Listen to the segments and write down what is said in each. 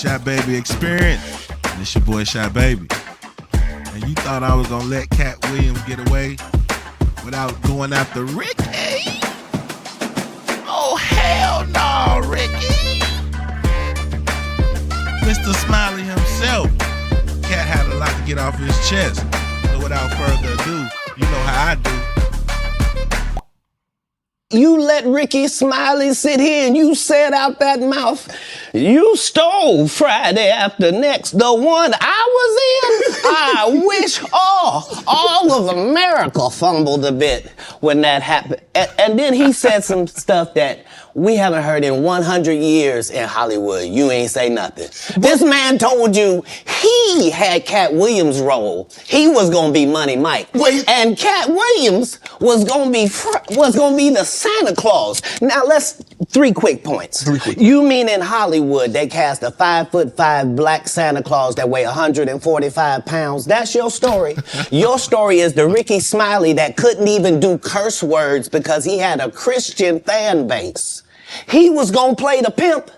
Shy Baby Experience. And it's your boy Shy Baby. And you thought I was gonna let Katt Williams get away without going after Ricky? Oh hell no, Ricky! Mr. Smiley himself. Katt had a lot to get off his chest. So without further ado, you know how I do. You let Ricky Smiley sit here and you said out that mouth, you stole Friday After Next, the one I was in. I wish all of America fumbled a bit when that happened. And then he said some stuff that we haven't heard in 100 years in Hollywood. You ain't say nothing. This man told you he had Katt Williams' role. He was gonna be Money Mike. Wait. And Katt Williams was gonna be the Santa Claus. Now let's, 3 quick points. You mean in Hollywood they cast a 5'5" black Santa Claus that weigh 145 pounds? That's your story. Your story is the Ricky Smiley that couldn't even do curse words because he had a Christian fan base. He was gonna play the pimp.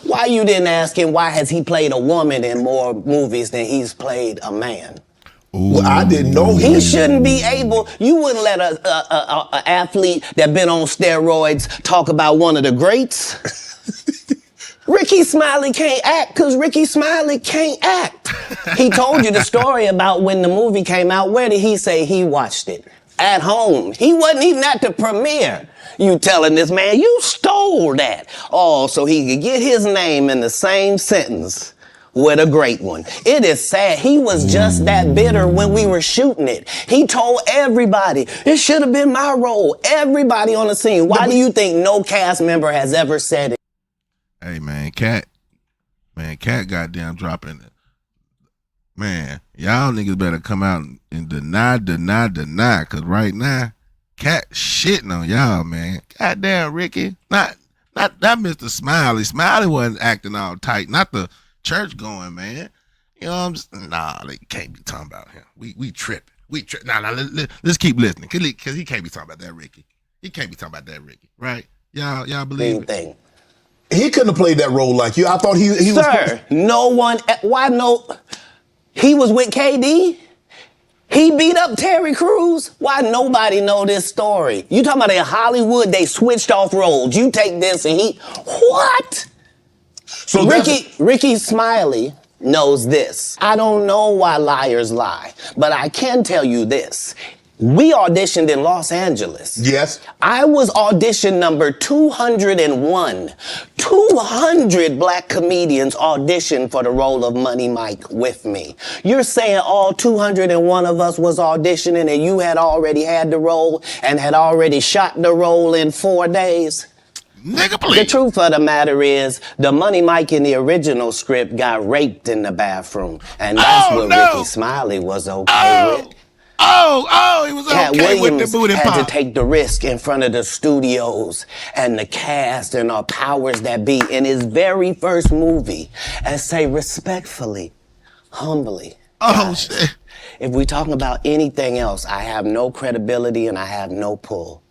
Why you didn't ask him why has he played a woman in more movies than he's played a man? Well, I didn't know He shouldn't be able, you wouldn't let a athlete that been on steroids talk about one of the greats. Ricky Smiley can't act because Ricky Smiley can't act. He told you the story about when the movie came out. Where did he say he watched it? At home. He wasn't even at the premiere. You telling this man, you stole that. Oh, so he could get his name in the same sentence with a great one. It is sad. He was just that bitter when we were shooting it. He told everybody, it should have been my role. Everybody on the scene. Why do you think no cast member has ever said it? Hey, man, Katt goddamn dropping it. Man, y'all niggas better come out and deny, because right now, Katt shitting on y'all, man. Goddamn, Ricky. Not Mr. Smiley. Smiley wasn't acting all tight. Not the church going, man. You know what I'm saying? Nah, they can't be talking about him. We tripping. Nah, let's keep listening. Because he can't be talking about that Ricky. He can't be talking about that Ricky, right? Y'all believe it? He couldn't have played that role like you. I thought he was... Sir, no one... Why no... He was with KD? He beat up Terry Crews? Why nobody know this story? You talking about in Hollywood, they switched off roles. You take this and he... What? So Ricky Smiley knows this. I don't know why liars lie, but I can tell you this. We auditioned in Los Angeles. Yes. I was audition number 201. 200 black comedians auditioned for the role of Money Mike with me. You're saying all 201 of us was auditioning and you had already had the role and had already shot the role in 4 days? Nigga, please. The truth of the matter is, the Money Mike in the original script got raped in the bathroom. And that's what Ricky Smiley was okay with. He was Katt okay Williams with the booty had pop. to take the risk in front of the studios and the cast and our powers that be in his very first movie and say respectfully, humbly, guys, Shit. if we talking about anything else, I have no credibility and I have no pull.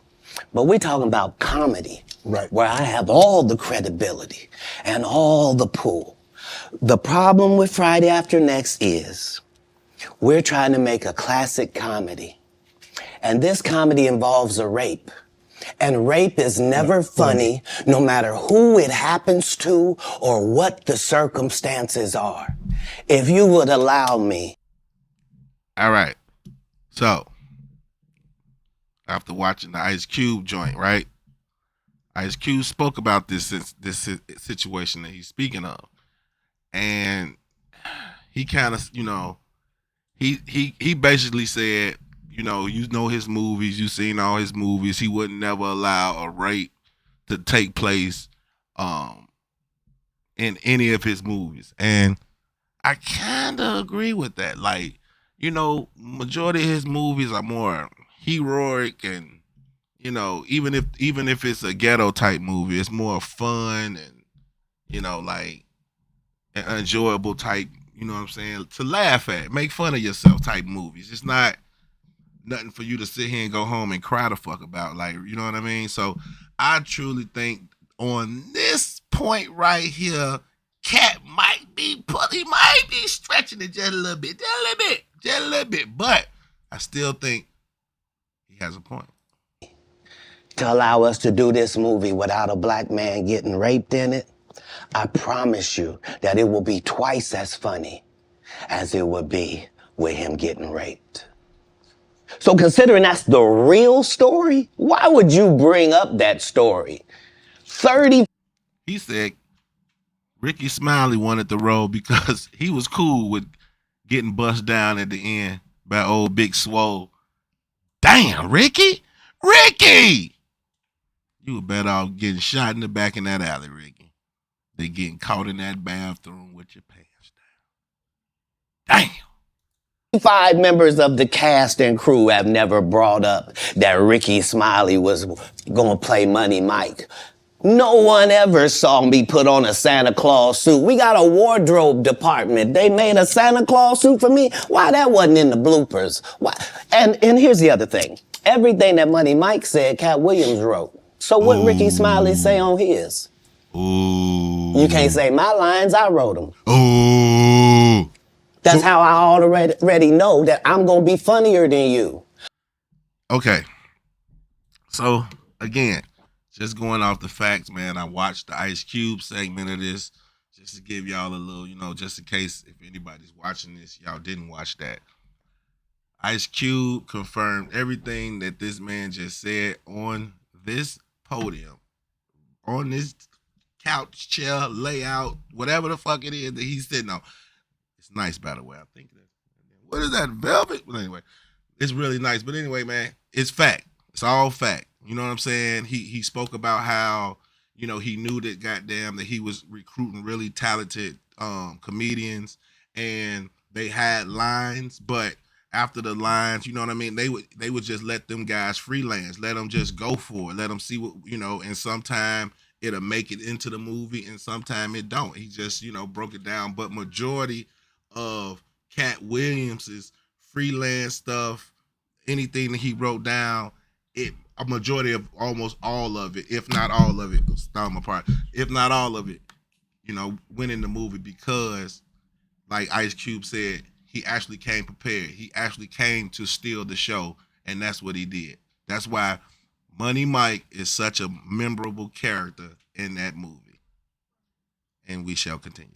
But we're talking about comedy, right, where I have all the credibility and all the pull. The problem with Friday After Next is we're trying to make a classic comedy. And this comedy involves a rape. And rape is never funny, no matter who it happens to or what the circumstances are. If you would allow me. All right. So, after watching the Ice Cube joint, right? Ice Cube spoke about this situation that he's speaking of. And he kind of, he basically said, you know his movies. You've seen all his movies. He would never allow a rape to take place in any of his movies, and I kind of agree with that. Like, you know, majority of his movies are more heroic, and you know, even if it's a ghetto type movie, it's more fun and you know, like an enjoyable type. You know what I'm saying? To laugh at, make fun of yourself type movies. It's not nothing for you to sit here and go home and cry the fuck about. Like, you know what I mean? So I truly think on this point right here, Katt might be stretching it just a little bit. But I still think he has a point. To allow us to do this movie without a black man getting raped in it, I promise you that it will be twice as funny as it would be with him getting raped. So considering that's the real story, why would you bring up that story? He said Ricky Smiley wanted the role because he was cool with getting bust down at the end by old Big Swole. Damn, Ricky! You were better off getting shot in the back in that alley, Ricky, than getting caught in that bathroom with your pants down. Damn. 5 members of the cast and crew have never brought up that Ricky Smiley was gonna play Money Mike. No one ever saw me put on a Santa Claus suit. We got a wardrobe department. They made a Santa Claus suit for me. Why that wasn't in the bloopers? Why? And here's the other thing. Everything that Money Mike said, Katt Williams wrote. So what Ricky Smiley say on his? Ooh. You can't say my lines, I wrote them. Ooh. That's how I already know that I'm going to be funnier than you. Okay. So, again, just going off the facts, man, I watched the Ice Cube segment of this just to give y'all a little, you know, just in case if anybody's watching this, y'all didn't watch that. Ice Cube confirmed everything that this man just said on this podium, on this couch, chair, layout, whatever the fuck it is that he's sitting on. It's nice, by the way. I think that. What is that, velvet? But anyway, it's really nice. But anyway, man, it's fact. It's all fact. You know what I'm saying? He spoke about how, you know, he knew that goddamn that he was recruiting really talented comedians, and they had lines, but after the lines, you know what I mean, they would just let them guys freelance, let them just go for it, let them see what, you know, and sometime it'll make it into the movie and sometime it don't. He just, you know, broke it down. But majority of Katt Williams's freelance stuff, anything that he wrote down, a majority of almost all of it, if not all of it, if not all of it, you know, went in the movie because, like Ice Cube said, he actually came prepared. He actually came to steal the show, and that's what he did. That's why Money Mike is such a memorable character in that movie. And we shall continue.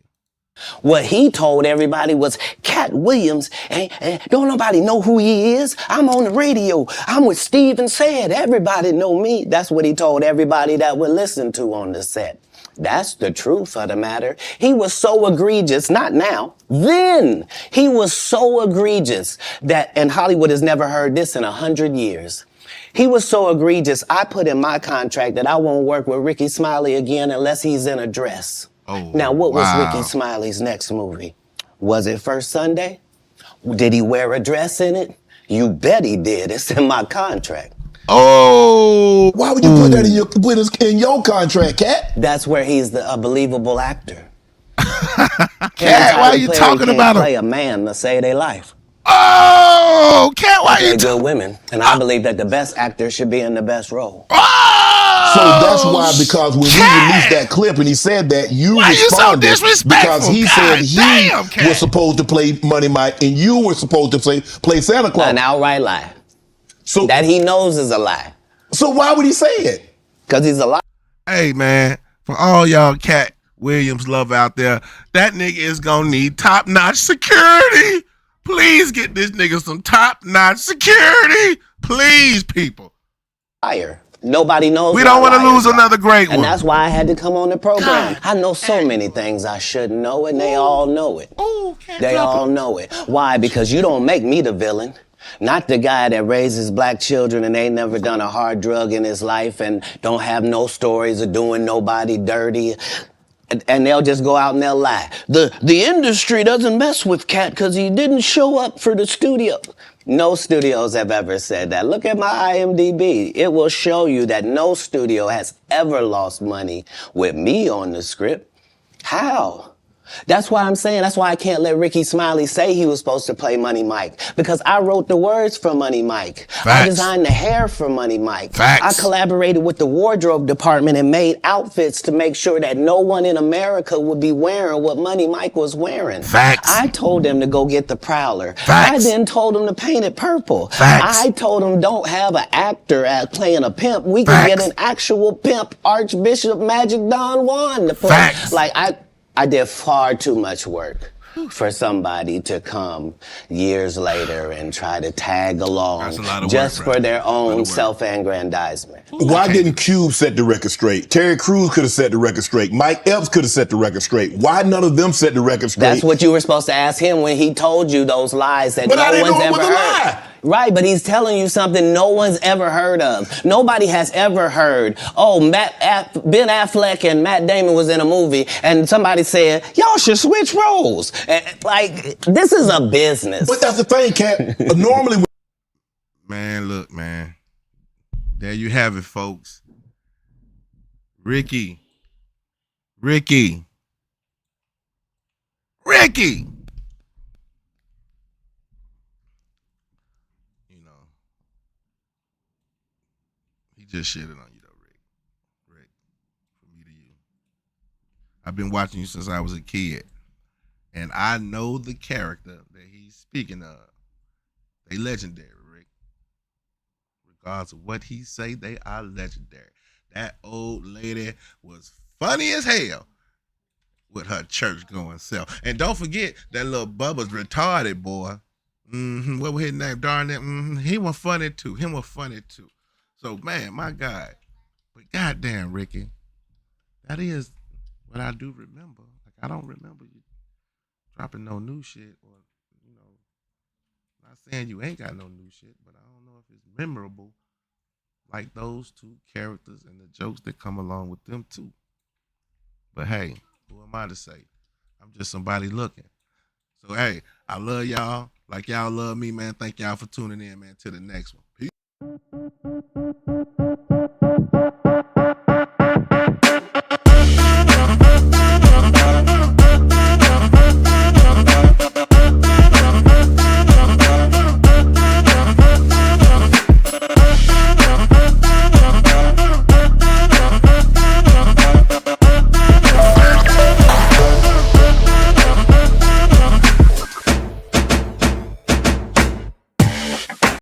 What he told everybody was Katt Williams, and don't nobody know who he is. I'm on the radio. I'm with Steve and Said. Everybody know me. That's what he told everybody that would listen to on the set. That's the truth of the matter. He was so egregious, not now, then. He was so egregious that, and Hollywood has never heard this in 100 years. He was so egregious, I put in my contract that I won't work with Ricky Smiley again unless he's in a dress. Oh, now, what was wow. Ricky Smiley's next movie? Was it First Sunday? Did he wear a dress in it? You bet he did. It's in my contract. Oh! Why would you put that in your contract, Katt? That's where he's a believable actor. Katt, why are you talking about him? Play a man to save their life. Oh, Katt, why are you good women, and I believe that the best actor should be in the best role. Oh, so that's why, because when we released that clip and he said that, you responded you so disrespectful? Because he said he was supposed to play Money Mike and you were supposed to play Santa Claus. An outright lie. So that he knows is a lie. So why would he say it? Because he's a liar. Hey, man, for all y'all Katt Williams love out there, that nigga is gonna need top-notch security. Please get this nigga some top-notch security. Please, people. Liar. Nobody knows. We don't want to lose another great one. And that's why I had to come on the program. I know so many things I shouldn't know, and they all know it. They all know it. Why? Because you don't make me the villain. Not the guy that raises black children and ain't never done a hard drug in his life and don't have no stories of doing nobody dirty. And they'll just go out and they'll lie. The industry doesn't mess with Katt because he didn't show up for the studio. No studios have ever said that. Look at my IMDb. It will show you that no studio has ever lost money with me on the script. How? That's why I'm saying, that's why I can't let Ricky Smiley say he was supposed to play Money Mike. Because I wrote the words for Money Mike. Facts. I designed the hair for Money Mike. Facts. I collaborated with the wardrobe department and made outfits to make sure that no one in America would be wearing what Money Mike was wearing. Facts. I told them to go get the Prowler. Facts. I then told them to paint it purple. Facts. I told them don't have an actor playing a pimp. We can Facts. get an actual pimp, Archbishop Magic Don Juan to play. Facts. Like I did far too much work for somebody to come years later and try to tag along just for their own self-aggrandizement. Why didn't Cube set the record straight? Terry Crews could have set the record straight. Mike Epps could have set the record straight. Why none of them set the record straight? That's what you were supposed to ask him when he told you those lies that But I no didn't one's know it ever was a heard. lie. Right, but he's telling you something no one's ever heard of. Nobody has ever heard, oh, Ben Affleck and Matt Damon was in a movie, and somebody said, y'all should switch roles. Like, this is a business. But that's the thing, Katt. Normally... Man, look, man. There you have it, folks. Ricky. You know, he just shitted on you, though, Rick. From me to you. I've been watching you since I was a kid, and I know the character that he's speaking of. They legendary, Rick. Regardless of what he say, they are legendary. That old lady was funny as hell with her church going self. And don't forget that little Bubba's retarded boy. What was his name? Darn it. He was funny too. Him was funny too. So man, my God. But goddamn, Ricky, that is what I do remember. Like I don't remember you dropping no new shit, or not saying you ain't got no new shit, but I don't know if it's memorable like those two characters and the jokes that come along with them too. But hey, who am I to say? I'm just somebody looking. So hey, I love y'all like y'all love me, man. Thank y'all for tuning in, man, to the next one.